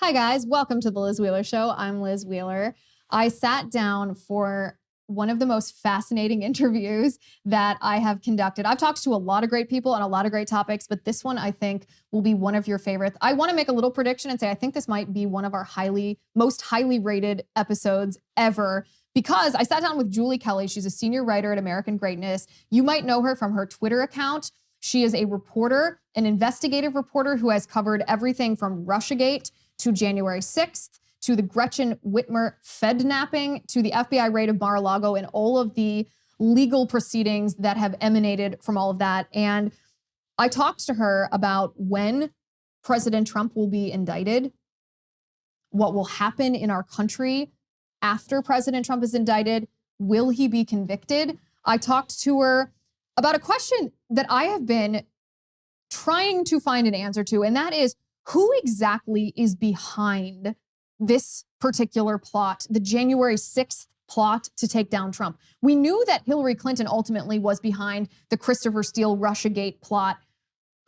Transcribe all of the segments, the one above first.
Hi guys, welcome to the Liz Wheeler Show. I'm Liz Wheeler. I sat down for one of the most fascinating interviews that I have conducted. I've talked to a lot of great people on a lot of great topics, but this one I think will be one of your favorites. I want to make a little prediction and say I think this might be one of our most highly rated episodes ever, because I sat down with Julie Kelly. She's a senior writer at American Greatness. You might know her from her Twitter account. She is a reporter, an investigative reporter who has covered everything from Russiagate to January 6th, to the Gretchen Whitmer Fednapping, to the FBI raid of Mar-a-Lago, and all of the legal proceedings that have emanated from all of that. And I talked to her about when President Trump will be indicted, what will happen in our country after President Trump is indicted, will he be convicted? I talked to her about a question that I have been trying to find an answer to, and that is, who exactly is behind this particular plot, the January 6th plot to take down Trump? We knew that Hillary Clinton ultimately was behind the Christopher Steele Russiagate plot.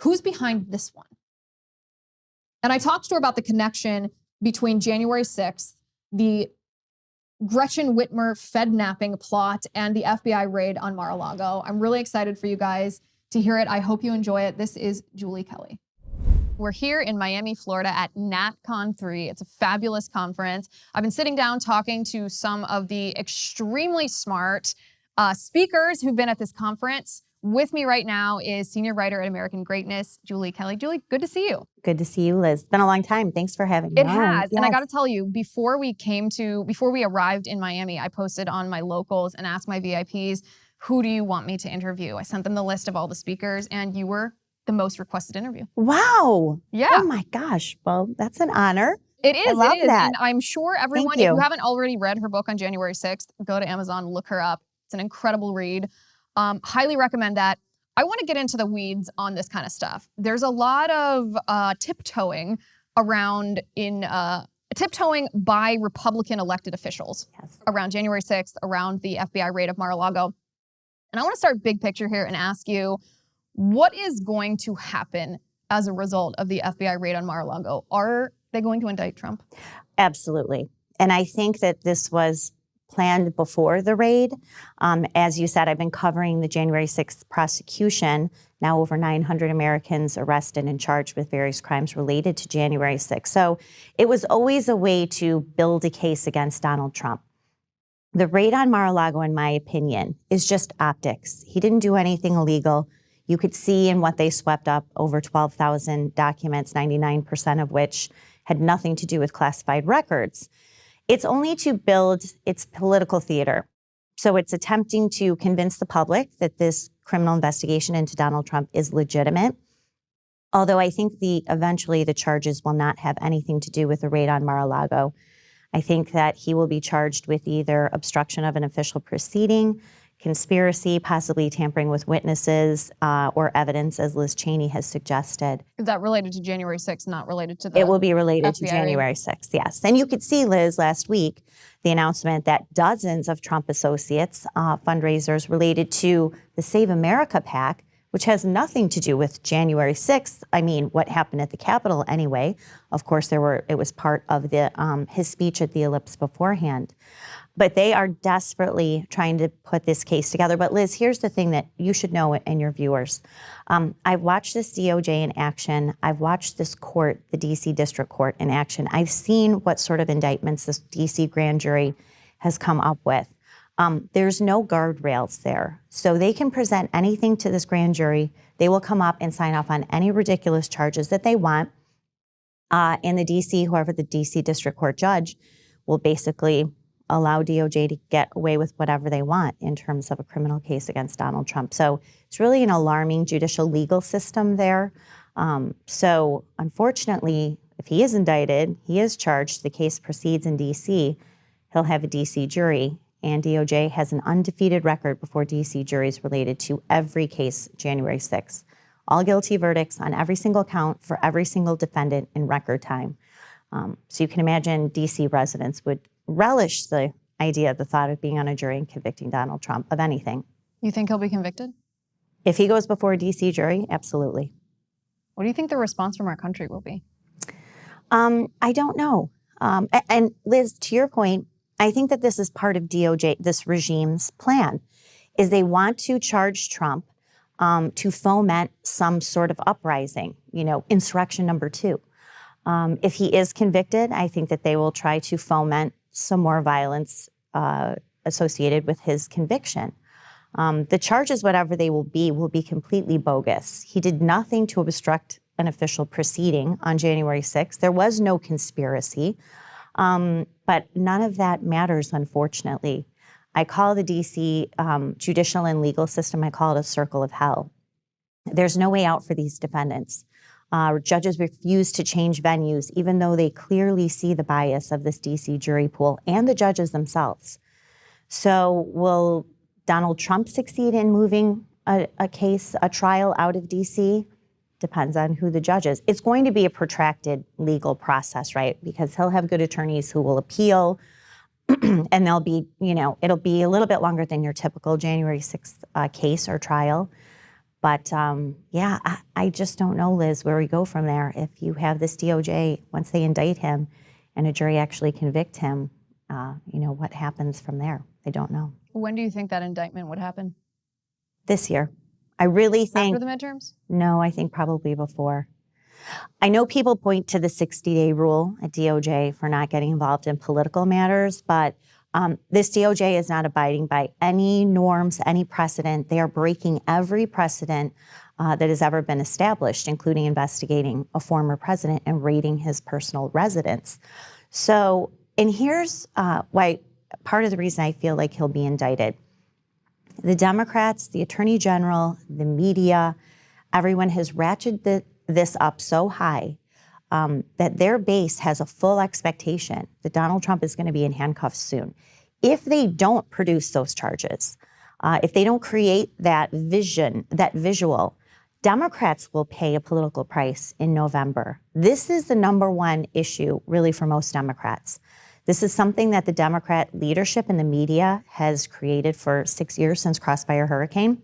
Who's behind this one? And I talked to her about the connection between January 6th, the Gretchen Whitmer Fednapping plot, and the FBI raid on Mar-a-Lago. I'm really excited for you guys to hear it. I hope you enjoy it. This is Julie Kelly. We're here in Miami, Florida at NatCon 3. It's a fabulous conference. I've been sitting down talking to some of the extremely smart speakers who've been at this conference. With me right now is senior writer at American Greatness, Julie Kelly. Julie, good to see you. Good to see you, Liz. It's been a long time. Thanks for having me. It has. Yes. And I got to tell you, before we arrived in Miami, I posted on my locals and asked my VIPs, who do you want me to interview? I sent them the list of all the speakers, and you were the most requested interview. Wow. Yeah. Oh my gosh. Well, that's an honor. It is. I love that. And I'm sure everyone, if you haven't already read her book on January 6th, go to Amazon, look her up. It's an incredible read. Highly recommend that. I want to get into the weeds on this kind of stuff. There's a lot of tiptoeing by Republican elected officials around January 6th, around the FBI raid of Mar-a-Lago. And I want to start big picture here and ask you, what is going to happen as a result of the FBI raid on Mar-a-Lago? Are they going to indict Trump? Absolutely. And I think that this was planned before the raid. As you said, I've been covering the January 6th prosecution. Now over 900 Americans arrested and charged with various crimes related to January 6th. So it was always a way to build a case against Donald Trump. The raid on Mar-a-Lago, in my opinion, is just optics. He didn't do anything illegal. You could see in what they swept up over 12,000 documents, 99% of which had nothing to do with classified records. It's only to build its political theater. So it's attempting to convince the public that this criminal investigation into Donald Trump is legitimate. Although I think eventually the charges will not have anything to do with the raid on Mar-a-Lago. I think that he will be charged with either obstruction of an official proceeding, conspiracy, possibly tampering with witnesses or evidence, as Liz Cheney has suggested. Is that related to January 6th, not related to the It will be related FBI to January 6th, yes. And you could see, Liz, last week, the announcement that dozens of Trump associates, fundraisers related to the Save America PAC, which has nothing to do with January 6th. I mean, what happened at the Capitol anyway. Of course, it was part of his speech at the Ellipse beforehand. But they are desperately trying to put this case together. But Liz, here's the thing that you should know and your viewers. I've watched this DOJ in action. I've watched this court, the DC District Court, in action. I've seen what sort of indictments this DC grand jury has come up with. There's no guardrails there. So they can present anything to this grand jury. They will come up and sign off on any ridiculous charges that they want. And whoever the DC District Court judge will basically allow DOJ to get away with whatever they want in terms of a criminal case against Donald Trump. So it's really an alarming judicial legal system there. So unfortunately, if he is indicted, he is charged, the case proceeds in DC, he'll have a DC jury, and DOJ has an undefeated record before DC juries related to every case January 6th. All guilty verdicts on every single count for every single defendant in record time. So you can imagine DC residents would relish the thought of being on a jury and convicting Donald Trump of anything. You think he'll be convicted? If he goes before a DC jury, absolutely. What do you think the response from our country will be? I don't know. And Liz, to your point, I think that this is part of DOJ, this regime's plan, is they want to charge Trump to foment some sort of uprising, insurrection number 2. If he is convicted, I think that they will try to foment some more violence associated with his conviction. The charges, whatever they will be completely bogus. He did nothing to obstruct an official proceeding on January 6th. There was no conspiracy, but none of that matters, unfortunately. I call the DC judicial and legal system, I call it a circle of hell. There's no way out for these defendants. Judges refuse to change venues, even though they clearly see the bias of this DC jury pool and the judges themselves. So will Donald Trump succeed in moving a trial out of DC? Depends on who the judge is. It's going to be a protracted legal process, right? Because he'll have good attorneys who will appeal, and they'll be, it'll be a little bit longer than your typical January 6th case or trial. But I just don't know, Liz, where we go from there. If you have this DOJ, once they indict him and a jury actually convict him, what happens from there? I don't know. When do you think that indictment would happen? This year. I really think. After the midterms? No, I think probably before. I know people point to the 60-day rule at DOJ for not getting involved in political matters, but this DOJ is not abiding by any norms, any precedent. They are breaking every precedent that has ever been established, including investigating a former president and raiding his personal residence. So, and here's why part of the reason I feel like he'll be indicted. The Democrats, the Attorney General, the media, everyone has ratcheted this up so high that their base has a full expectation that Donald Trump is going to be in handcuffs soon. If they don't produce those charges, if they don't create that vision, that visual, Democrats will pay a political price in November. This is the number one issue, really, for most Democrats. This is something that the Democrat leadership and the media has created for 6 years since Crossfire Hurricane.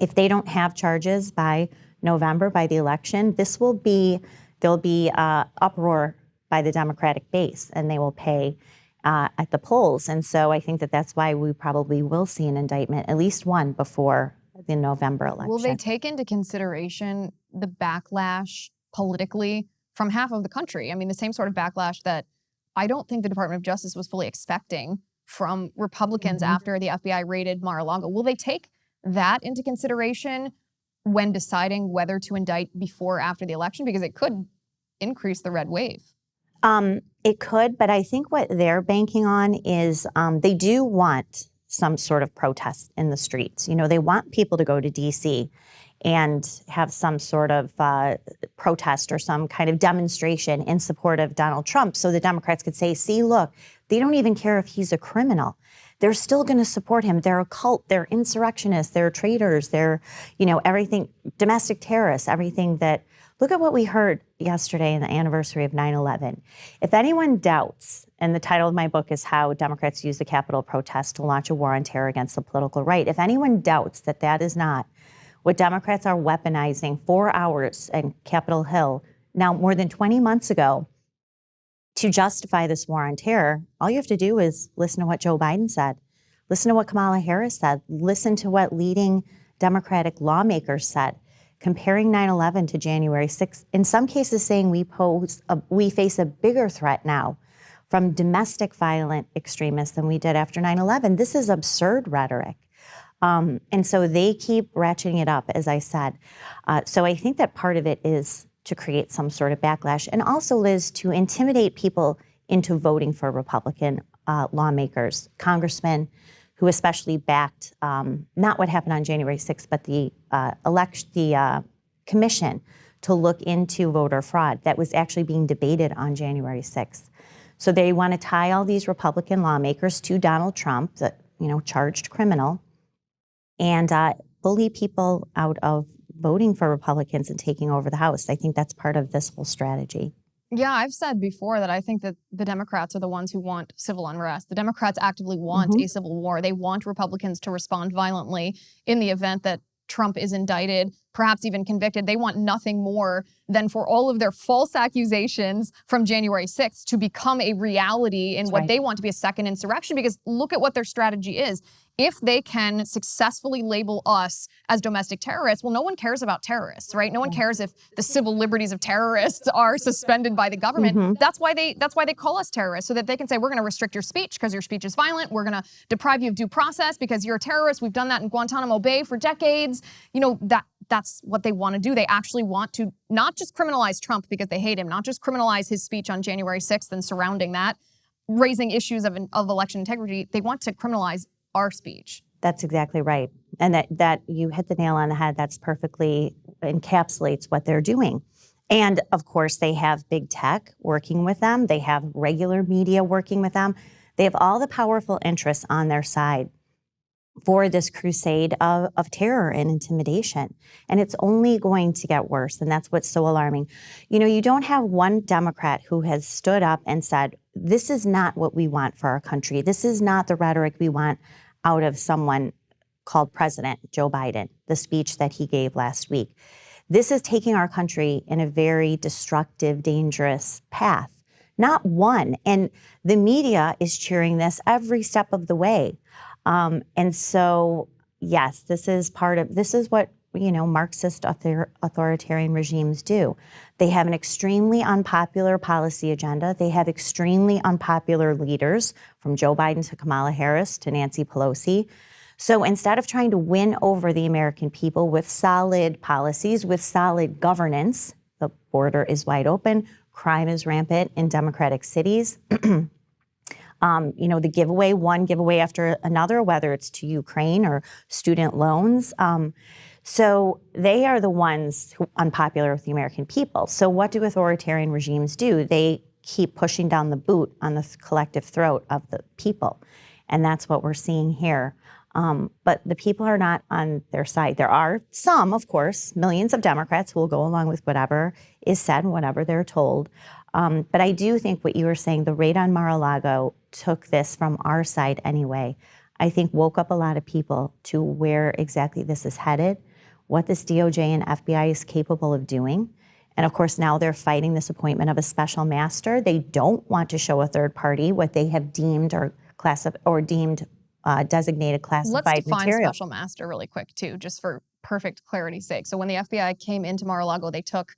If they don't have charges by November, by the election, there'll be uproar by the Democratic base, and they will pay at the polls. And so I think that that's why we probably will see an indictment, at least one, before the November election. Will they take into consideration the backlash politically from half of the country? I mean, the same sort of backlash that I don't think the Department of Justice was fully expecting from Republicans after the FBI raided Mar-a-Lago. Will they take that into consideration when deciding whether to indict before or after the election? Because it could increase the red wave. It could, but I think what they're banking on is they do want some sort of protest in the streets. They want people to go to D.C. and have some sort of protest or some kind of demonstration in support of Donald Trump, so the Democrats could say, see, look, they don't even care if he's a criminal. They're still going to support him. They're a cult. They're insurrectionists. They're traitors. They're, everything, domestic terrorists, everything that, look at what we heard yesterday in the anniversary of 9/11. If anyone doubts, and the title of my book is How Democrats Use the Capitol Protest to Launch a War on Terror Against the Political Right. If anyone doubts that that is not what Democrats are weaponizing 4 hours in Capitol Hill, now more than 20 months ago, to justify this war on terror, all you have to do is listen to what Joe Biden said, listen to what Kamala Harris said, listen to what leading Democratic lawmakers said, comparing 9/11 to January 6th, in some cases saying we face a bigger threat now from domestic violent extremists than we did after 9/11. This is absurd rhetoric. And so they keep ratcheting it up, as I said. So I think that part of it is to create some sort of backlash, and also, Liz, to intimidate people into voting for Republican lawmakers, congressmen who especially backed not what happened on January 6th, but the commission to look into voter fraud that was actually being debated on January 6th. So they want to tie all these Republican lawmakers to Donald Trump, the charged criminal, and bully people out of voting for Republicans and taking over the House. I think that's part of this whole strategy. Yeah, I've said before that I think that the Democrats are the ones who want civil unrest. The Democrats actively want a civil war. They want Republicans to respond violently in the event that Trump is indicted. perhaps even convicted. They want nothing more than for all of their false accusations from January 6th to become a reality in what they want to be a second insurrection, because look at what their strategy is. If they can successfully label us as domestic terrorists, well, no one cares about terrorists, right? No one cares if the civil liberties of terrorists are suspended by the government. That's why they call us terrorists, so that they can say, we're going to restrict your speech because your speech is violent. We're going to deprive you of due process because you're a terrorist. We've done that in Guantanamo Bay for decades. You know, that's what they want to do. They actually want to not just criminalize Trump because they hate him, not just criminalize his speech on January 6th and surrounding that, raising issues of election integrity. They want to criminalize our speech. That's exactly right. And that you hit the nail on the head. That's perfectly encapsulates what they're doing. And of course, they have big tech working with them. They have regular media working with them. They have all the powerful interests on their side for this crusade of terror and intimidation. And it's only going to get worse. And that's what's so alarming. You know, you don't have one Democrat who has stood up and said, this is not what we want for our country. This is not the rhetoric we want out of someone called President Joe Biden, the speech that he gave last week. This is taking our country in a very destructive, dangerous path. Not one. And the media is cheering this every step of the way. And so, yes, this is what, you know, Marxist authoritarian regimes do. They have an extremely unpopular policy agenda. They have extremely unpopular leaders, from Joe Biden to Kamala Harris to Nancy Pelosi. So instead of trying to win over the American people with solid policies, with solid governance, the border is wide open, crime is rampant in democratic cities. You know, the one giveaway after another, whether it's to Ukraine or student loans. So they are the ones who are unpopular with the American people. So what do authoritarian regimes do? They keep pushing down the boot on the collective throat of the people. And that's what we're seeing here. But the people are not on their side. There are some, of course, millions of Democrats who will go along with whatever is said and whatever they're told. But I do think what you were saying, the raid on Mar-a-Lago took this from our side anyway. I think woke up a lot of people to where exactly this is headed, what this DOJ and FBI is capable of doing. And of course, now they're fighting this appointment of a special master. They don't want to show a third party what they have deemed or designated classified Let's define material. special master really quick too, just for perfect clarity's sake. So when the FBI came into Mar-a-Lago, they took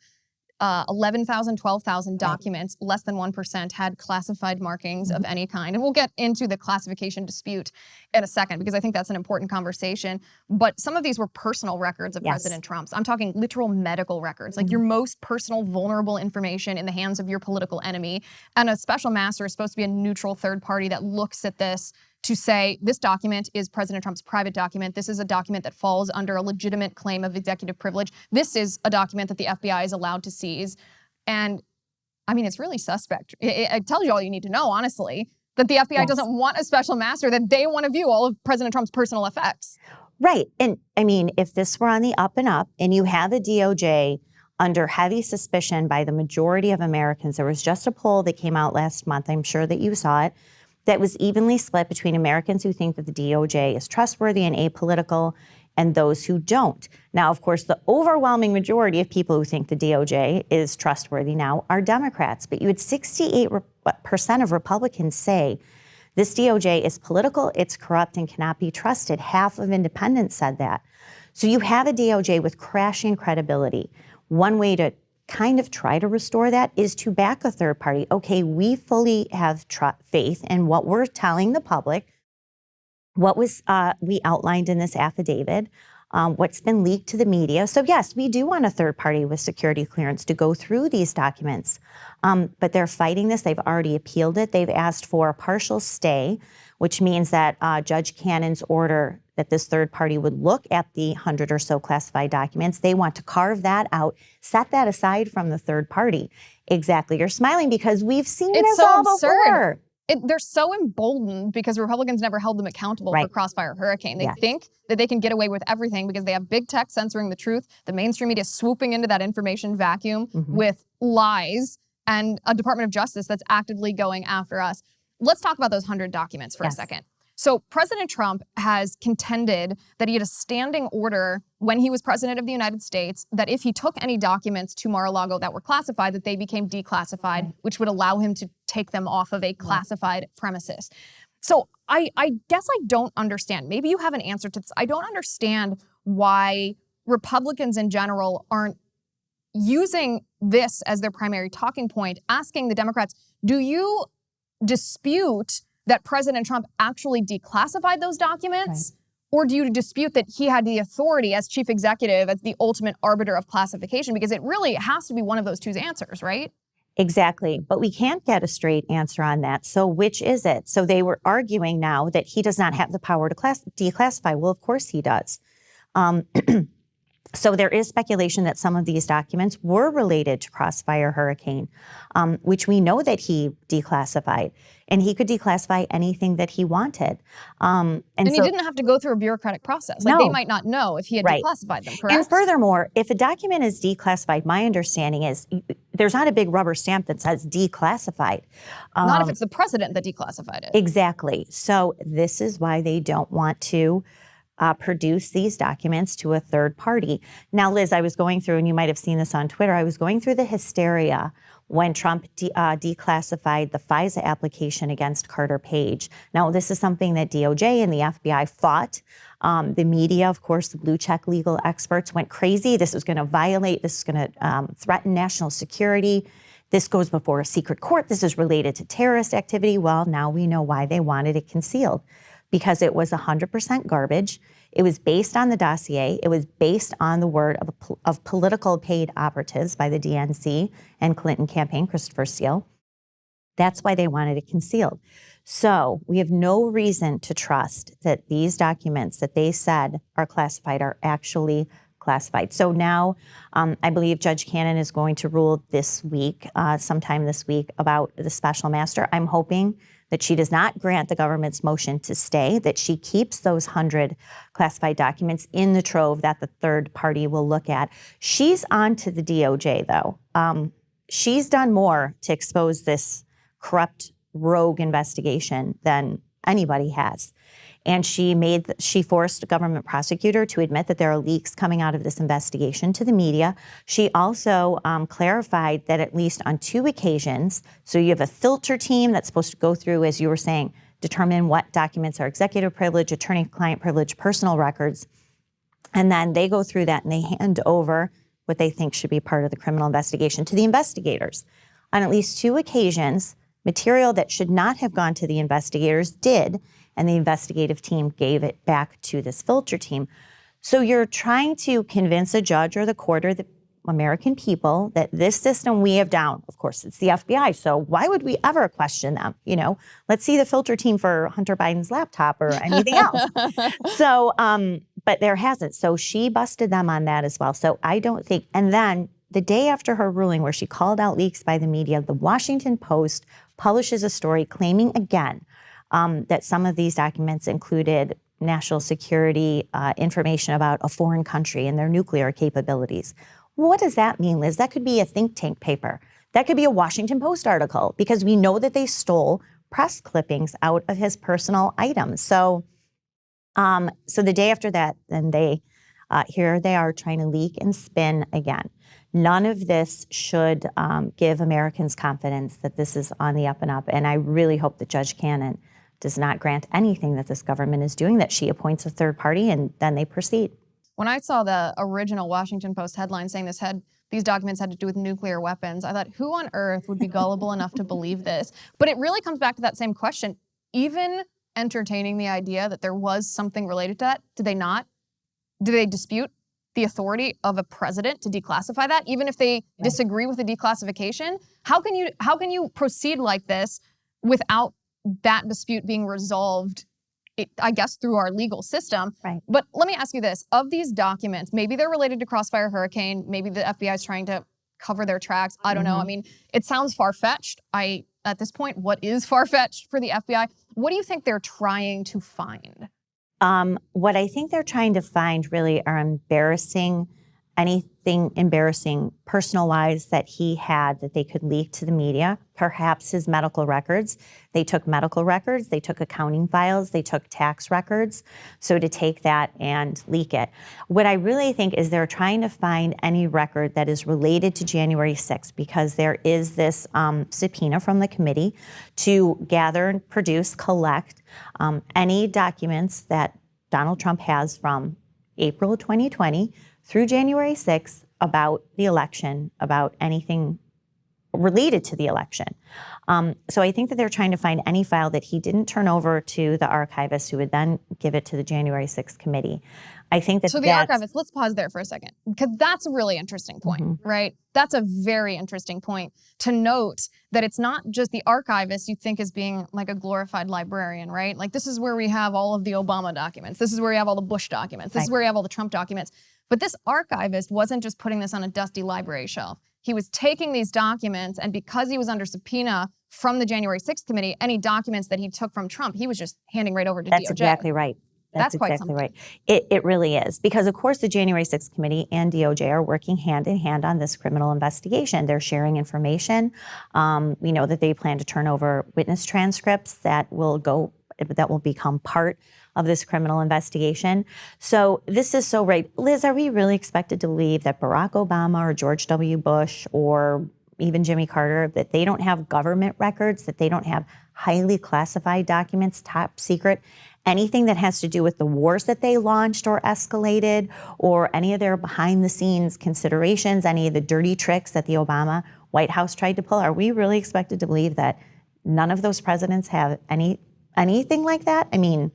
11,000, 12,000 documents. Less than 1% had classified markings of any kind. And we'll get into the classification dispute in a second, because I think that's an important conversation. But some of these were personal records of President Trump's. I'm talking literal medical records, like your most personal, vulnerable information in the hands of your political enemy. And a special master is supposed to be a neutral third party that looks at this to say, this document is President Trump's private document. This is a document that falls under a legitimate claim of executive privilege. This is a document that the FBI is allowed to seize. And I mean, it's really suspect. It tells you all you need to know, honestly, that the FBI doesn't want a special master, that they want to view all of President Trump's personal effects. Right. And I mean, if this were on the up and up and you have the DOJ under heavy suspicion by the majority of Americans, there was just a poll that came out last month, I'm sure that you saw it, that was evenly split between Americans who think that the DOJ is trustworthy and apolitical and those who don't. Now, of course, the overwhelming majority of people who think the DOJ is trustworthy now are Democrats, but you had 68% of Republicans say this DOJ is political, it's corrupt, and cannot be trusted. Half of independents said that. So you have a DOJ with crashing credibility. One way to kind of try to restore that is to back a third party. Okay, we fully have faith in what we're telling the public, what was we outlined in this affidavit, what's been leaked to the media. So yes, we do want a third party with security clearance to go through these documents, but they're fighting this. They've already appealed it. They've asked for a partial stay, which means that Judge Cannon's order that this third party would look at the 100 or so classified documents. They want to carve that out, set that aside from the third party. Exactly. You're smiling because we've seen this all before. They're so emboldened because Republicans never held them accountable for Crossfire Hurricane. They think that they can get away with everything because they have big tech censoring the truth, the mainstream media swooping into that information vacuum with lies, and a Department of Justice that's actively going after us. Let's talk about those 100 documents for a second. So President Trump has contended that he had a standing order when he was president of the United States that if he took any documents to Mar-a-Lago that were classified, that they became declassified, which would allow him to take them off of a classified premises. So I guess I don't understand. Maybe you have an answer to this. I don't understand why Republicans in general aren't using this as their primary talking point, asking the Democrats, do you dispute that President Trump actually declassified those documents? Right. Or do you dispute that he had the authority as chief executive, as the ultimate arbiter of classification? Because it really has to be one of those two answers, right? Exactly. But we can't get a straight answer on that. So which is it? So they were arguing now that he does not have the power to declassify. Well, of course he does. So there is speculation that some of these documents were related to Crossfire Hurricane, which we know that he declassified. And he could declassify anything that he wanted. And so, he didn't have to go through a bureaucratic process. Like, they might not know if he had declassified them, correct? And furthermore, if a document is declassified, my understanding is there's not a big rubber stamp that says declassified. Not if it's the president that declassified it. Exactly. So this is why they don't want to produce these documents to a third party. Now, Liz, I was going through, and you might have seen this on Twitter, I was going through the hysteria when Trump declassified the FISA application against Carter Page. Now, this is something that DOJ and the FBI fought. The media, of course, the blue check legal experts went crazy. This is going to threaten national security. This goes before a secret court. This is related to terrorist activity. Well, now we know why they wanted it concealed. Because it was 100% garbage. It was based on the dossier. It was based on the word of political paid operatives by the DNC and Clinton campaign, Christopher Steele. That's why they wanted it concealed. So we have no reason to trust that these documents that they said are classified are actually classified. So now I believe Judge Cannon is going to rule this week, sometime this week, about the special master. I'm hoping that she does not grant the government's motion to stay, that she keeps those 100 classified documents in the trove that the third party will look at. She's on to the DOJ, though. She's done more to expose this corrupt rogue investigation than anybody has. And she forced a government prosecutor to admit that there are leaks coming out of this investigation to the media. She also clarified that at least on 2 occasions, so you have a filter team that's supposed to go through, as you were saying, determine what documents are executive privilege, attorney-client privilege, personal records. And then they go through that and they hand over what they think should be part of the criminal investigation to the investigators. On at least 2 occasions, material that should not have gone to the investigators did, and the investigative team gave it back to this filter team. So you're trying to convince a judge or the court or the American people that this system we have down, of course, it's the FBI, so why would we ever question them? You know, let's see the filter team for Hunter Biden's laptop or anything else. So, but there hasn't. So she busted them on that as well. So I don't think, and then the day after her ruling where she called out leaks by the media, the Washington Post publishes a story claiming again that some of these documents included national security information about a foreign country and their nuclear capabilities. What does that mean, Liz? That could be a think tank paper. That could be a Washington Post article because we know that they stole press clippings out of his personal items. So the day after that, then here they are trying to leak and spin again. None of this should give Americans confidence that this is on the up and up. And I really hope that Judge Cannon does not grant anything that this government is doing, that she appoints a third party and then they proceed. When I saw the original Washington Post headline saying these documents had to do with nuclear weapons, I thought, who on earth would be gullible enough to believe this? But it really comes back to that same question. Even entertaining the idea that there was something related to that, did they not? Do they dispute the authority of a president to declassify that, even if they disagree with the declassification? How can you proceed like this without that dispute being resolved, I guess, through our legal system? Right. But let me ask you this. Of these documents, maybe they're related to Crossfire Hurricane, maybe the FBI is trying to cover their tracks. I don't know. I mean, it sounds far-fetched. At this point, what is far-fetched for the FBI? What do you think they're trying to find? What I think they're trying to find really are embarrassing anything embarrassing personal-wise that he had that they could leak to the media, perhaps his medical records. They took medical records, they took accounting files, they took tax records. So to take that and leak it. What I really think is they're trying to find any record that is related to January 6th, because there is this subpoena from the committee to gather and produce, collect any documents that Donald Trump has from April 2020 through January 6th about the election, about anything related to the election. So I think that they're trying to find any file that he didn't turn over to the archivist, who would then give it to the January 6th committee. I think that so the archivist, let's pause there for a second, because that's a really interesting point, right? That's a very interesting point to note, that it's not just the archivist you think is being like a glorified librarian, right? Like, this is where we have all of the Obama documents. This is where we have all the Bush documents. This is where we have all the Trump documents. But this archivist wasn't just putting this on a dusty library shelf. He was taking these documents, and because he was under subpoena from the January 6th committee, any documents that he took from Trump, he was just handing right over to DOJ. That's exactly right. That's quite exactly something. right. It really is. Because, of course, the January 6th committee and DOJ are working hand in hand on this criminal investigation. They're sharing information. We know that they plan to turn over witness transcripts that will become part of this criminal investigation. So this is so right. Liz, are we really expected to believe that Barack Obama or George W. Bush or even Jimmy Carter, that they don't have government records, that they don't have highly classified documents, top secret, anything that has to do with the wars that they launched or escalated, or any of their behind the scenes considerations, any of the dirty tricks that the Obama White House tried to pull? Are we really expected to believe that none of those presidents have anything like that? I mean,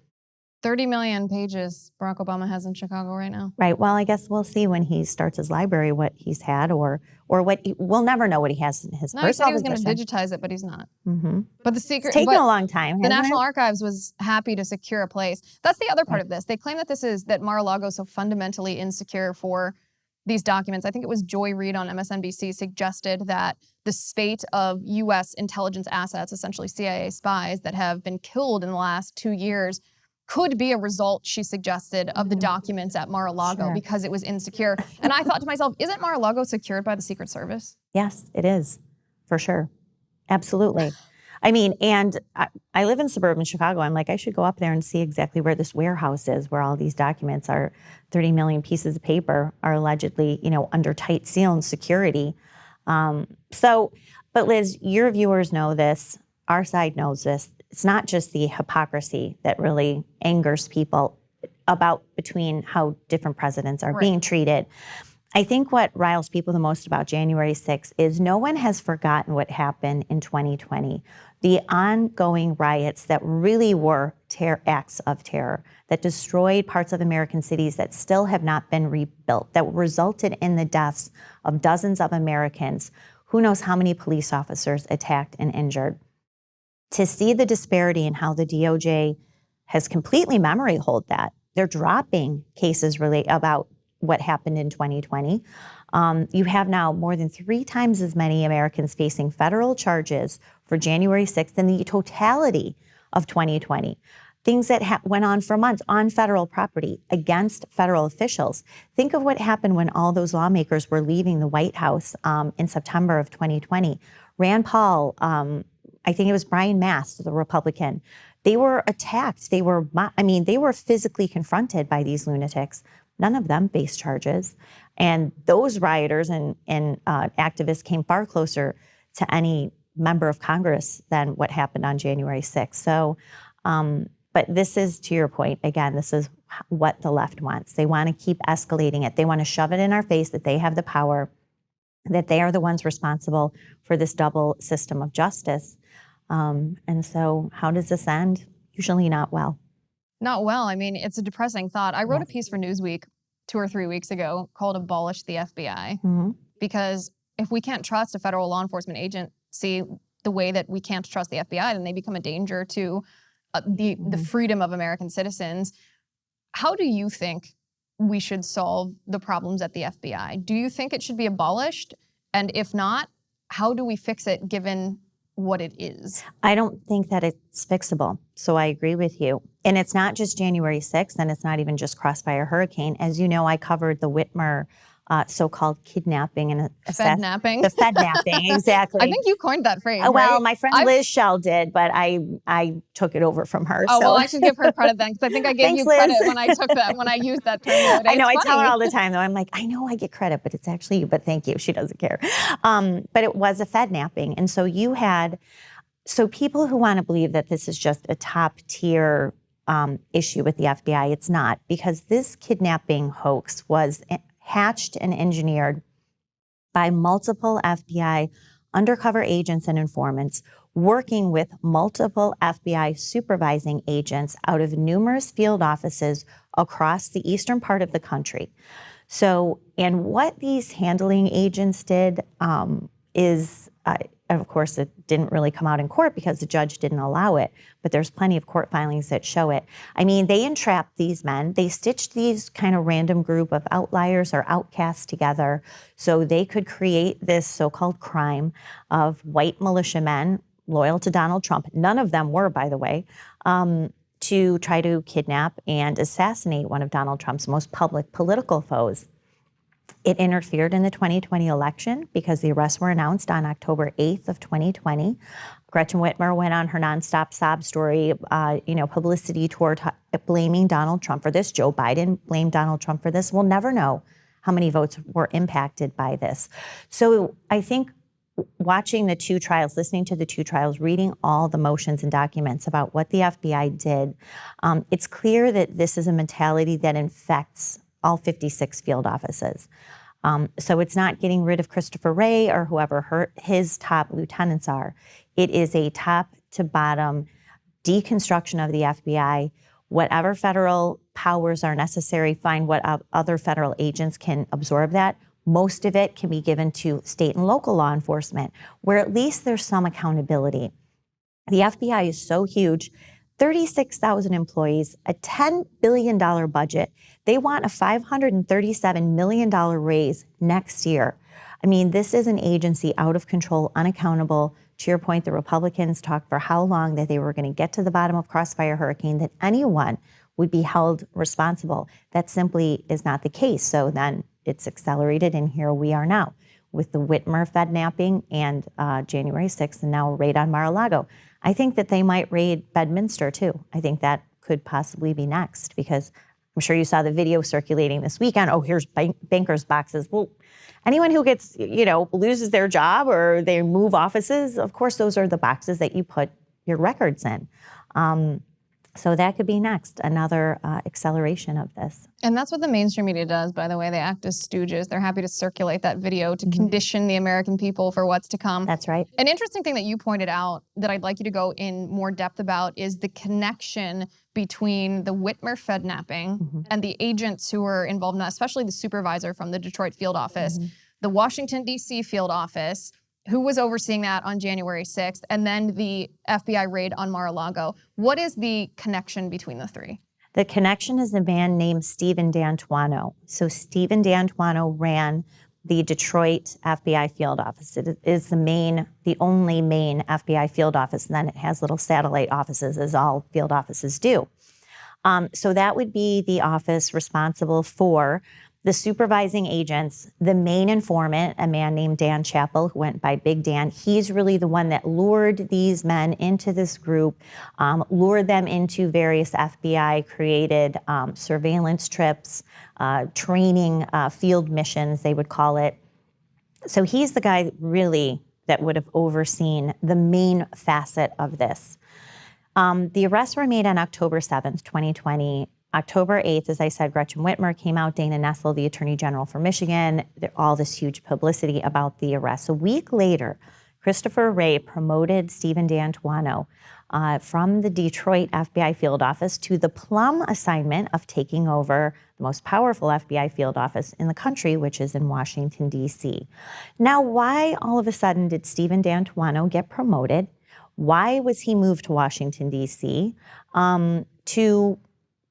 30 million pages Barack Obama has in Chicago right now. Right. Well, I guess we'll see when he starts his library what he's had, or what we'll never know what he has in his personal he said he was possession. going to digitize it, but he's not. Mm-hmm. But the secret, it's taken a long time. The National Archives was happy to secure a place. That's the other part of this. They claim that that Mar-a-Lago is so fundamentally insecure for these documents. I think it was Joy Reid on MSNBC suggested that the spate of U.S. intelligence assets, essentially CIA spies, that have been killed in the last 2 years could be a result, she suggested, of the documents at Mar-a-Lago because it was insecure. And I thought to myself, isn't Mar-a-Lago secured by the Secret Service? Yes, it is, for sure. Absolutely. I mean, and I live in suburban Chicago. I'm like, I should go up there and see exactly where this warehouse is, where all these documents are, 30 million pieces of paper are allegedly, under tight seal and security. But Liz, your viewers know this. Our side knows this. It's not just the hypocrisy that really angers people between how different presidents are being treated. I think what riles people the most about January 6th is no one has forgotten what happened in 2020. The ongoing riots that really were acts of terror that destroyed parts of American cities that still have not been rebuilt, that resulted in the deaths of dozens of Americans. Who knows how many police officers attacked and injured. To see the disparity in how the DOJ has completely memory hold that. They're dropping cases about what happened in 2020. You have now more than 3 times as many Americans facing federal charges for January 6th than the totality of 2020. Things that went on for months on federal property against federal officials. Think of what happened when all those lawmakers were leaving the White House in September of 2020. Rand Paul, I think it was Brian Mast, the Republican. They were attacked. They were physically confronted by these lunatics. None of them faced charges. And those rioters and activists came far closer to any member of Congress than what happened on January 6th. So, but this is, to your point, again, this is what the left wants. They want to keep escalating it. They want to shove it in our face that they have the power, that they are the ones responsible for this double system of justice. And so how does this end? Usually not well. Not well. I mean, it's a depressing thought. I wrote a piece for Newsweek 2 or 3 weeks ago called Abolish the FBI. Because if we can't trust a federal law enforcement agency the way that we can't trust the FBI, then they become a danger to the freedom of American citizens. How do you think we should solve the problems at the FBI? Do you think it should be abolished? And if not, how do we fix it given what it is? I don't think that it's fixable. So I agree with you. And it's not just January 6th, and it's not even just Crossfire Hurricane. As you know, I covered the Whitmer so-called kidnapping and Fednapping. The Fednapping, exactly. I think you coined that phrase, Well, right? my friend Liz Shell did, but I took it over from her. Oh, so. well, I should give her credit then, because I think I gave Thanks, you credit Liz. when I used that term the other day. I know, It's I tell her funny. all the time, though. I'm like, I know I get credit, but it's actually you, but thank you. She doesn't care. But it was a Fednapping. And so people who want to believe that this is just a top tier issue with the FBI, it's not, because this kidnapping hoax was hatched and engineered by multiple FBI undercover agents and informants working with multiple FBI supervising agents out of numerous field offices across the eastern part of the country. So, and what these handling agents did is, of course, it didn't really come out in court because the judge didn't allow it, but there's plenty of court filings that show it. I mean, they entrapped these men. They stitched these kind of random group of outliers or outcasts together so they could create this so-called crime of white militiamen loyal to Donald Trump. None of them were, by the way, to try to kidnap and assassinate one of Donald Trump's most public political foes. It interfered in the 2020 election because the arrests were announced on October 8th of 2020. Gretchen Whitmer went on her nonstop sob story, publicity tour blaming Donald Trump for this. Joe Biden blamed Donald Trump for this. We'll never know how many votes were impacted by this. So I think watching the two trials, listening to the two trials, reading all the motions and documents about what the FBI did, it's clear that this is a mentality that infects all 56 field offices. So it's not getting rid of Christopher Wray or whoever his top lieutenants are. It is a top to bottom deconstruction of the FBI. Whatever federal powers are necessary, find what other federal agents can absorb that. Most of it can be given to state and local law enforcement, where at least there's some accountability. The FBI is so huge, 36,000 employees, a $10 billion budget. They want a $537 million raise next year. I mean, this is an agency out of control, unaccountable. To your point, the Republicans talked for how long that they were going to get to the bottom of Crossfire Hurricane, that anyone would be held responsible. That simply is not the case. So then it's accelerated, and here we are now with the Whitmer Fednapping and January 6th, and now a raid on Mar-a-Lago. I think that they might raid Bedminster too. I think that could possibly be next, because I'm sure you saw the video circulating this weekend. Oh, here's bankers' boxes. Well, anyone who gets, loses their job or they move offices, of course, those are the boxes that you put your records in. So that could be next, another acceleration of this. And that's what the mainstream media does, by the way. They act as stooges. They're happy to circulate that video to condition the American people for what's to come. That's right. An interesting thing that you pointed out that I'd like you to go in more depth about is the connection between the Whitmer Fednapping and the agents who were involved in that, especially the supervisor from the Detroit field office, the Washington, D.C. field office, who was overseeing that on January 6th, and then the FBI raid on Mar-a-Lago. What is the connection between the three? The connection is a man named Stephen D'Antuono. So Stephen D'Antuono ran the Detroit FBI field office. It is the only main FBI field office, and then it has little satellite offices, as all field offices do. So that would be the office responsible for the supervising agents. The main informant, a man named Dan Chappell, who went by Big Dan, he's really the one that lured these men into this group, lured them into various FBI-created surveillance trips, training field missions, they would call it. So he's the guy really that would have overseen the main facet of this. The arrests were made on October 7th, 2020. October 8th, as I said, Gretchen Whitmer came out, Dana Nessel, the Attorney General for Michigan, all this huge publicity about the arrest. A week later, Christopher Wray promoted Stephen D'Antuono from the Detroit FBI field office to the plum assignment of taking over the most powerful FBI field office in the country, which is in Washington, D.C. Now, why all of a sudden did Stephen D'Antuono get promoted? Why was he moved to Washington, D.C.? To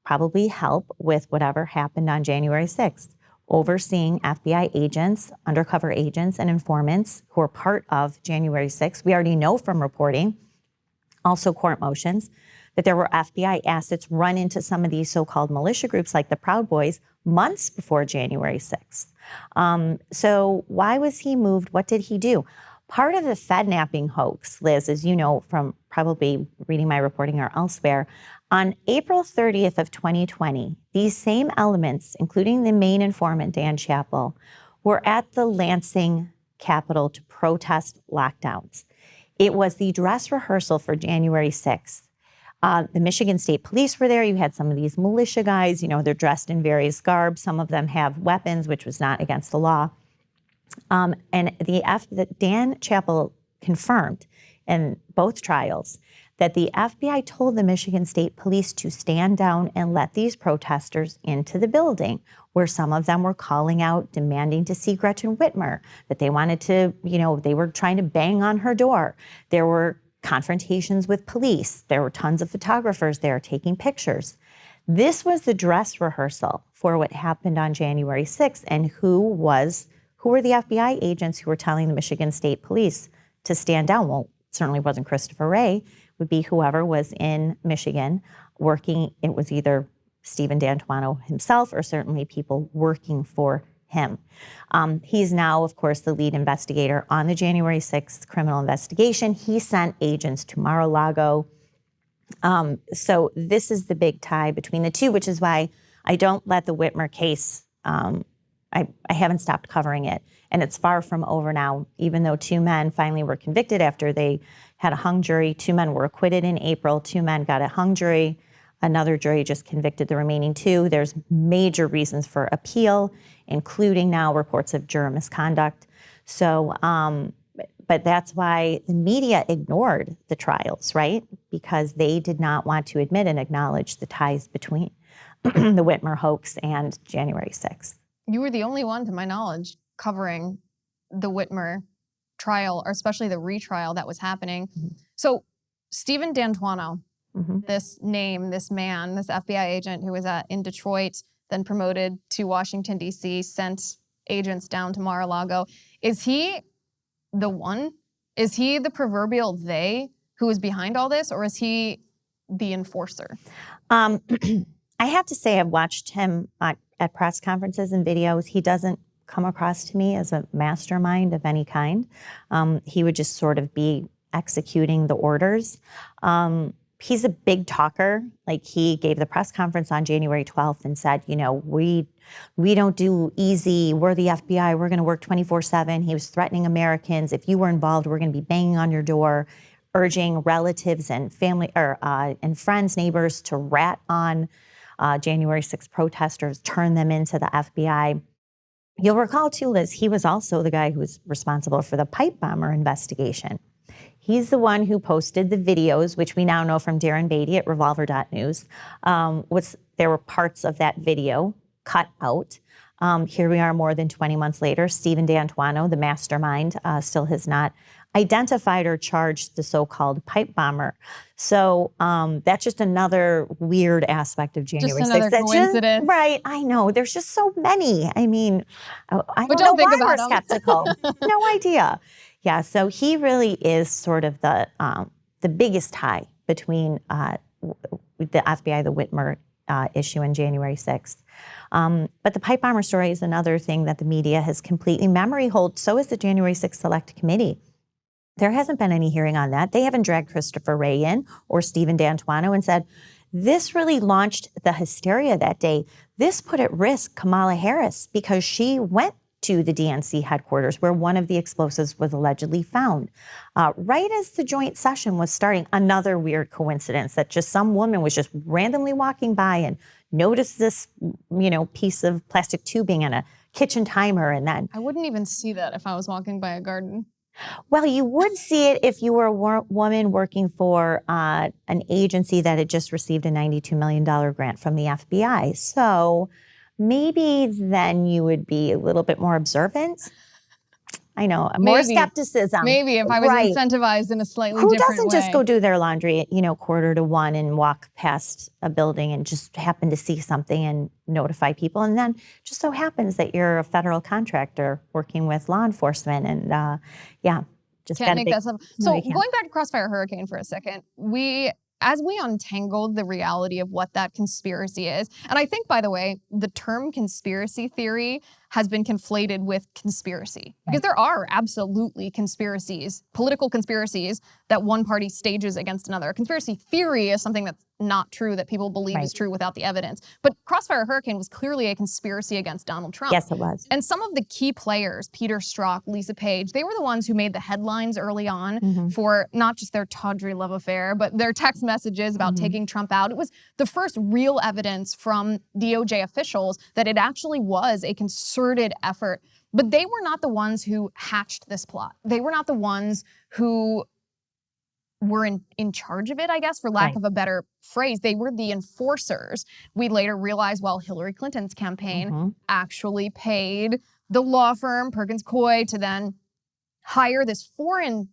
probably help with whatever happened on January 6th, overseeing FBI agents, undercover agents, and informants who are part of January 6th. We already know from reporting, also court motions, that there were FBI assets run into some of these so-called militia groups like the Proud Boys months before January 6th. So why was he moved? What did he do? Part of the Fednapping hoax, Liz, as you know from probably reading my reporting or elsewhere, on April 30th of 2020, these same elements, including the main informant, Dan Chappell, were at the Lansing Capitol to protest lockdowns. It was the dress rehearsal for January 6th. The Michigan State Police were there. You had some of these militia guys, they're dressed in various garbs. Some of them have weapons, which was not against the law. And Dan Chappell confirmed in both trials that the FBI told the Michigan State Police to stand down and let these protesters into the building, where some of them were calling out, demanding to see Gretchen Whitmer, that they wanted to, they were trying to bang on her door. There were confrontations with police. There were tons of photographers there taking pictures. This was the dress rehearsal for what happened on January 6th, and who were the FBI agents who were telling the Michigan State Police to stand down? Well, it certainly wasn't Christopher Wray. It would be whoever was in Michigan working. It was either Stephen D'Antuono himself or certainly people working for him. He's now, of course, the lead investigator on the January 6th criminal investigation. He sent agents to Mar-a-Lago. So this is the big tie between the two, which is why I don't let the Whitmer case, I haven't stopped covering it. And it's far from over now, even though 2 men finally were convicted after they had a hung jury. 2 men were acquitted in April. 2 men got a hung jury. Another jury just convicted the remaining 2. There's major reasons for appeal, including now reports of juror misconduct. So, but that's why the media ignored the trials, right? Because they did not want to admit and acknowledge the ties between the Whitmer hoax and January 6th. You were the only one, to my knowledge, covering the Whitmer trial, or especially the retrial that was happening. Mm-hmm. So Stephen D'Antuono, this name, this man, this FBI agent who was in Detroit, then promoted to Washington, D.C., sent agents down to Mar-a-Lago. Is he the one? Is he the proverbial they who is behind all this, or is he the enforcer? I have to say I've watched him at press conferences and videos. He doesn't come across to me as a mastermind of any kind. He would just sort of be executing the orders. He's a big talker. Like, he gave the press conference on January 12th and said, we don't do easy. We're the FBI. We're going to work 24/7. He was threatening Americans. If you were involved, we're going to be banging on your door, urging relatives and family and friends, neighbors to rat on January 6th protesters, turn them into the FBI. You'll recall too, Liz, he was also the guy who was responsible for the pipe bomber investigation. He's the one who posted the videos, which we now know from Darren Beatty at revolver.news. There were parts of that video cut out. Here we are more than 20 months later. Stephen D'Antuono, the mastermind, still has not identified or charged the so-called pipe bomber. So that's just another weird aspect of January 6th. Just another coincidence. Right, I know. There's just so many. I mean, I don't know why we're skeptical. No idea. Yeah, so he really is sort of the biggest tie between the FBI, the Whitmer issue, and January 6th. But the pipe bomber story is another thing that the media has completely memory hold. So is the January 6th Select Committee. There hasn't been any hearing on that. They haven't dragged Christopher Wray in or Stephen D'Antuono and said, this really launched the hysteria that day. This put at risk Kamala Harris because she went to the DNC headquarters where one of the explosives was allegedly found. Right as the joint session was starting, another weird coincidence that just some woman was just randomly walking by and noticed this, piece of plastic tubing and a kitchen timer, and then... I wouldn't even see that if I was walking by a garden. Well, you would see it if you were a woman working for an agency that had just received a $92 million grant from the FBI. So maybe then you would be a little bit more observant. I know, more skepticism. Maybe if I was incentivized in a slightly different way. Who doesn't just go do their laundry at, 1:45 and walk past a building and just happen to see something and notify people? And then just so happens that you're a federal contractor working with law enforcement and, just can't make that stuff. So going back to Crossfire Hurricane for a second, as we untangled the reality of what that conspiracy is, and I think, by the way, the term conspiracy theory has been conflated with conspiracy. Because there are absolutely conspiracies, political conspiracies, that one party stages against another. A conspiracy theory is something that's not true, that people believe is true without the evidence. But Crossfire Hurricane was clearly a conspiracy against Donald Trump. Yes, it was. And some of the key players, Peter Strzok, Lisa Page, they were the ones who made the headlines early on for not just their tawdry love affair, but their text messages about taking Trump out. It was the first real evidence from DOJ officials that it actually was a concerted effort. But they were not the ones who hatched this plot. They were not the ones who were in charge of it, I guess, for lack of a better phrase. They were the enforcers. We later realized, well, Hillary Clinton's campaign actually paid the law firm Perkins Coie to then hire this foreign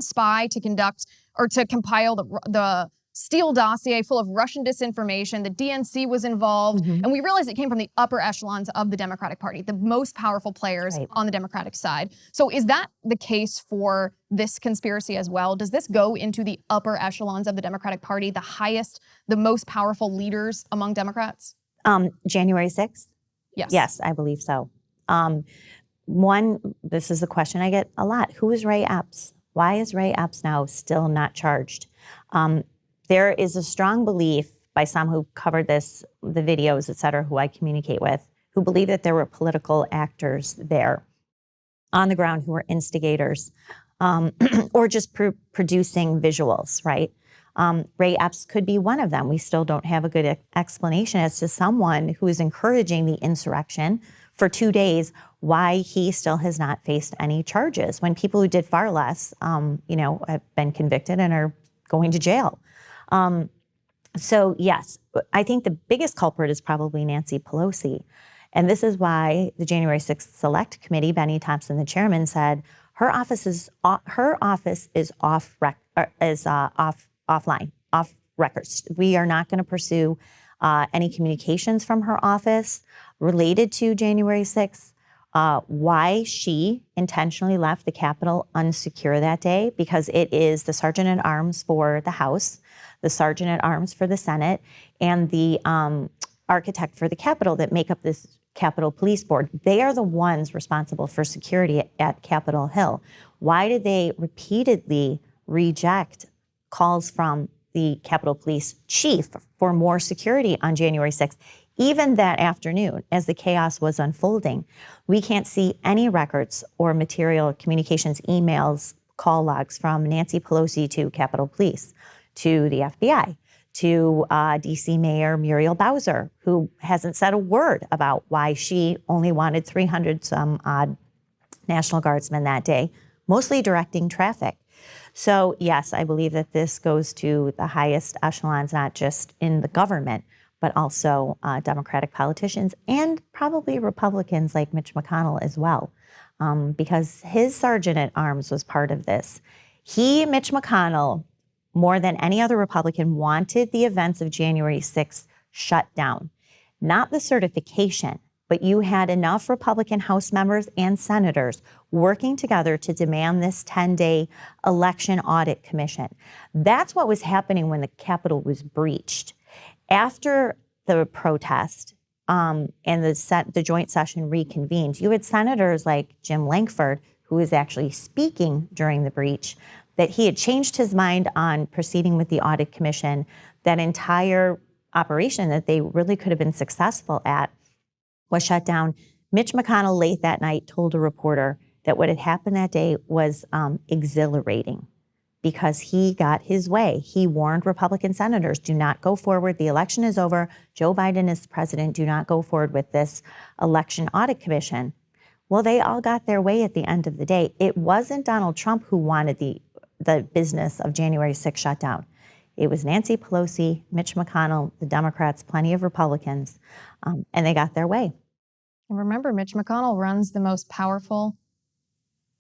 spy to conduct or to compile the Steele dossier full of Russian disinformation. The DNC was involved. And we realized it came from the upper echelons of the Democratic Party, the most powerful players on the Democratic side. So is that the case for this conspiracy as well? Does this go into the upper echelons of the Democratic Party, the highest, the most powerful leaders among Democrats? January 6th? Yes. Yes, I believe so. This is the question I get a lot. Who is Ray Epps? Why is Ray Epps now still not charged? There is a strong belief by some who covered this, the videos, et cetera, who I communicate with, who believe that there were political actors there on the ground who were instigators or just producing visuals, right? Ray Epps could be one of them. We still don't have a good explanation as to someone who is encouraging the insurrection for 2 days, why he still has not faced any charges when people who did far less, have been convicted and are going to jail. So yes, I think the biggest culprit is probably Nancy Pelosi. And this is why the January 6th Select Committee, Benny Thompson, the chairman, said her office is off records. We are not going to pursue any communications from her office related to January 6th. Why she intentionally left the Capitol unsecure that day, because it is the Sergeant at Arms for the House, the Sergeant at Arms for the Senate, and the architect for the Capitol that make up this Capitol Police Board. They are the ones responsible for security at Capitol Hill. Why did they repeatedly reject calls from the Capitol Police Chief for more security on January 6th? Even that afternoon, as the chaos was unfolding, we can't see any records or material communications, emails, call logs from Nancy Pelosi to Capitol Police, to the FBI, to D.C. Mayor Muriel Bowser, who hasn't said a word about why she only wanted 300 some odd National Guardsmen that day, mostly directing traffic. So yes, I believe that this goes to the highest echelons, not just in the government, but also Democratic politicians and probably Republicans like Mitch McConnell as well, because his Sergeant at Arms was part of this. Mitch McConnell, more than any other Republican, wanted the events of January 6th shut down. Not the certification, but you had enough Republican House members and senators working together to demand this 10-day election audit commission. That's what was happening when the Capitol was breached. After the protest and the joint session reconvened, you had senators like Jim Lankford, who was actually speaking during the breach, that he had changed his mind on proceeding with the audit commission. That entire operation that they really could have been successful at was shut down. Mitch McConnell late that night told a reporter that what had happened that day was exhilarating, because he got his way. He warned Republican senators, do not go forward. The election is over. Joe Biden is president. Do not go forward with this election audit commission. Well, they all got their way at the end of the day. It wasn't Donald Trump who wanted the business of January 6th shut down. It was Nancy Pelosi, Mitch McConnell, the Democrats, plenty of Republicans, and they got their way. And remember, Mitch McConnell runs the most powerful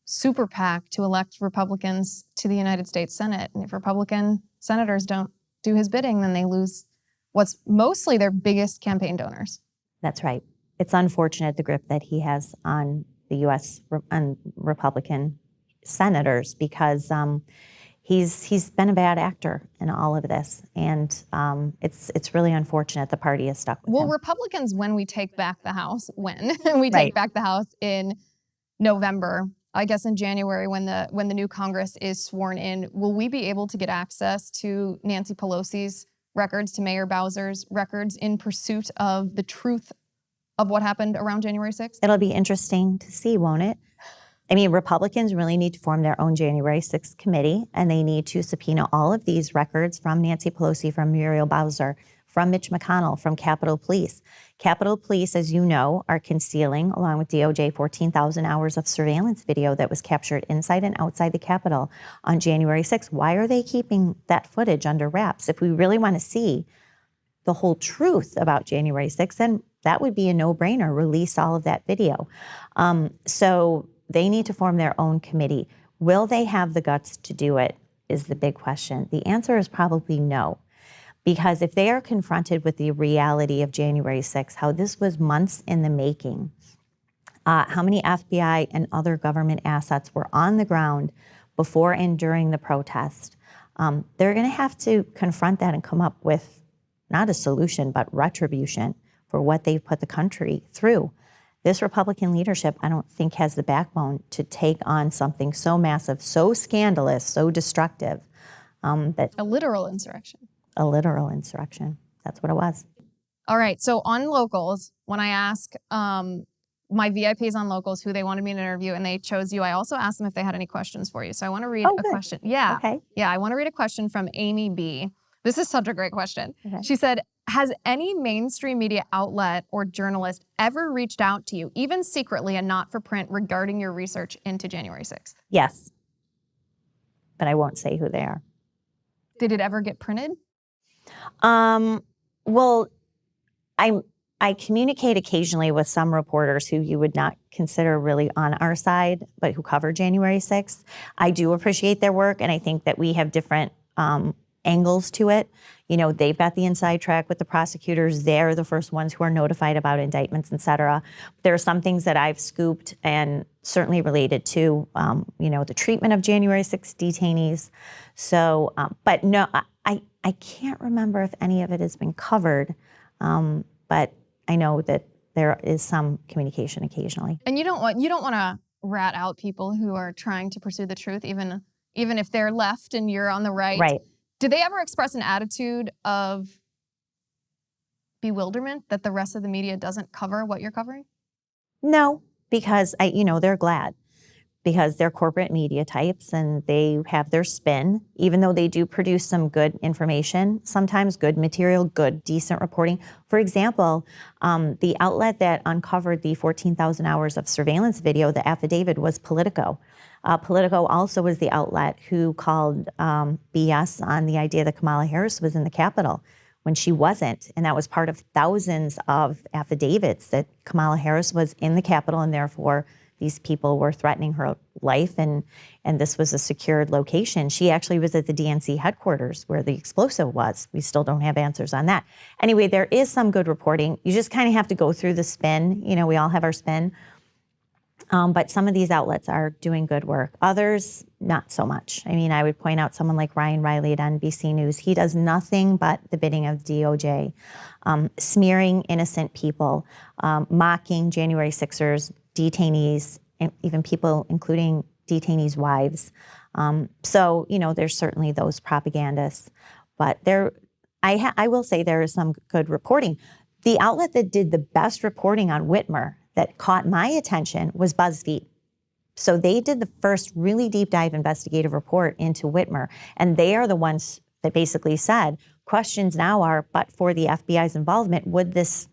super PAC to elect Republicans to the United States Senate. And if Republican senators don't do his bidding, then they lose what's mostly their biggest campaign donors. That's right. It's unfortunate, the grip that he has on the U.S. on Republican senators, because he's been a bad actor in all of this, and it's really unfortunate the party is stuck with him. Republicans, when we take back the House, we take Right. back the House in November, I guess in January when the new Congress is sworn in, will we be able to get access to Nancy Pelosi's records, to Mayor Bowser's records, in pursuit of the truth of what happened around January 6th? It'll be interesting to see, won't it? I mean, Republicans really need to form their own January 6th committee, and they need to subpoena all of these records from Nancy Pelosi, from Muriel Bowser, from Mitch McConnell, from Capitol Police. Capitol Police, as you know, are concealing, along with DOJ, 14,000 hours of surveillance video that was captured inside and outside the Capitol on January 6th. Why are they keeping that footage under wraps? If we really want to see the whole truth about January 6th, then that would be a no-brainer. Release all of that video. So they need to form their own committee. Will they have the guts to do it is the big question. The answer is probably no. Because if they are confronted with the reality of January 6th, how this was months in the making, how many FBI and other government assets were on the ground before and during the protest, they're going to have to confront that and come up with not a solution, but retribution for what they've put the country through. This Republican leadership, I don't think, has the backbone to take on something so massive, so scandalous, so destructive. That a literal insurrection. A literal insurrection. That's what it was. All right. So on locals, when I ask my VIPs on locals who they wanted me to interview and they chose you, I also asked them if they had any questions for you. So I want to read a question. Yeah. Okay. Yeah. I want to read a question from Amy B. This is such a great question. Okay. She said, has any mainstream media outlet or journalist ever reached out to you, even secretly and not for print, regarding your research into January 6th? Yes. But I won't say who they are. Did it ever get printed? Well, I communicate occasionally with some reporters who you would not consider really on our side, but who cover January 6th. I do appreciate their work, and I think that we have different angles to it. You know, they've got the inside track with the prosecutors. They're the first ones who are notified about indictments, et cetera. There are some things that I've scooped and certainly related to, you know, the treatment of January 6th detainees. So, but no, I can't remember if any of it has been covered, but I know that there is some communication occasionally. And you don't want to rat out people who are trying to pursue the truth, even if they're left and you're on the right. Right. Did they ever express an attitude of bewilderment that the rest of the media doesn't cover what you're covering? No, because they're glad. Because they're corporate media types and they have their spin, even though they do produce some good information, sometimes good material, good, decent reporting. For example, the outlet that uncovered the 14,000 hours of surveillance video, the affidavit, was Politico. Politico also was the outlet who called BS on the idea that Kamala Harris was in the Capitol when she wasn't. And that was part of thousands of affidavits that Kamala Harris was in the Capitol and therefore these people were threatening her life, and this was a secured location. She actually was at the DNC headquarters where the explosive was. We still don't have answers on that. Anyway, there is some good reporting. You just kind of have to go through the spin. You know, we all have our spin. But some of these outlets are doing good work. Others, not so much. I mean, I would point out someone like Ryan Riley at NBC News. He does nothing but the bidding of DOJ, smearing innocent people, mocking January 6ers, detainees, and even people, including detainees' wives. So, there's certainly those propagandists. But I will say there is some good reporting. The outlet that did the best reporting on Whitmer that caught my attention was BuzzFeed. So they did the first really deep dive investigative report into Whitmer. And they are the ones that basically said, questions now are, but for the FBI's involvement, would this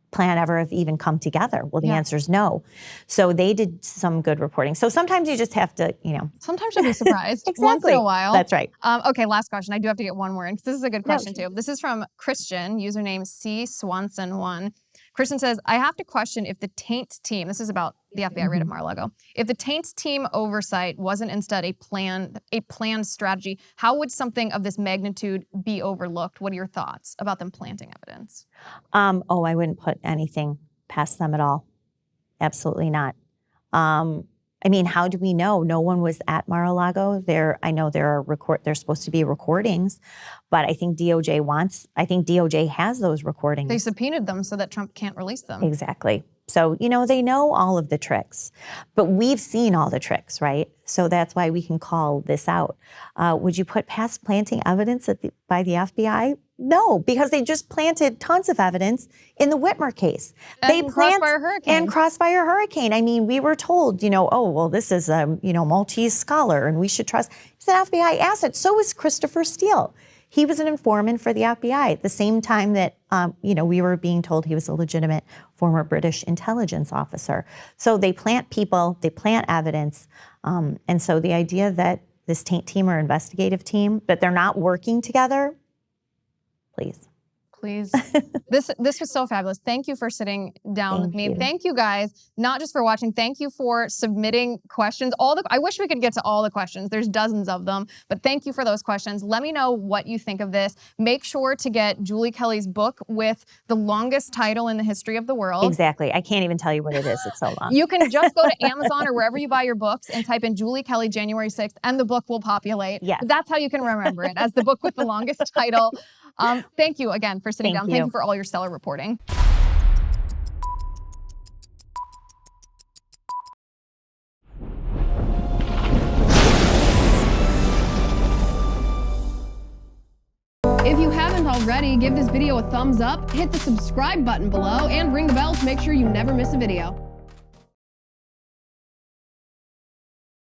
plan ever have even come together? Well, the answer is no. So they did some good reporting. So sometimes you just have to, Sometimes you'll be surprised. Exactly. Once in a while. That's right. Okay, last question. I do have to get one more in because this is a good question too. This is from Christian, username C Swanson1. Christian says, I have to question if the taint team, this is about the FBI raid at Mar-a-Lago, if the taint team oversight wasn't instead a planned strategy, how would something of this magnitude be overlooked? What are your thoughts about them planting evidence? I wouldn't put anything past them at all. Absolutely not. I mean, how do we know? No one was at Mar-a-Lago. I know there's supposed to be recordings, but I think DOJ has those recordings. They subpoenaed them so that Trump can't release them. Exactly. So, they know all of the tricks, but we've seen all the tricks, right? So that's why we can call this out. Would you put past planting evidence by the FBI? No, because they just planted tons of evidence in the Whitmer case. And Crossfire Hurricane. And Crossfire Hurricane. I mean, we were told, oh, well, this is a, Maltese scholar and we should trust. He's an FBI asset. So is Christopher Steele. He was an informant for the FBI at the same time that, we were being told he was a legitimate former British intelligence officer. So they plant people, they plant evidence. And so the idea that this team or investigative team, that they're not working together, please. This was so fabulous. Thank you for sitting down with me. Thank you guys, not just for watching. Thank you for submitting questions. I wish we could get to all the questions. There's dozens of them, but thank you for those questions. Let me know what you think of this. Make sure to get Julie Kelly's book with the longest title in the history of the world. Exactly. I can't even tell you what it is. It's so long. You can just go to Amazon or wherever you buy your books and type in Julie Kelly January 6th and the book will populate. Yes. That's how you can remember it, as the book with the longest title. Thank you again for sitting down. Thank you for all your stellar reporting. If you haven't already, give this video a thumbs up, hit the subscribe button below, and ring the bell to make sure you never miss a video.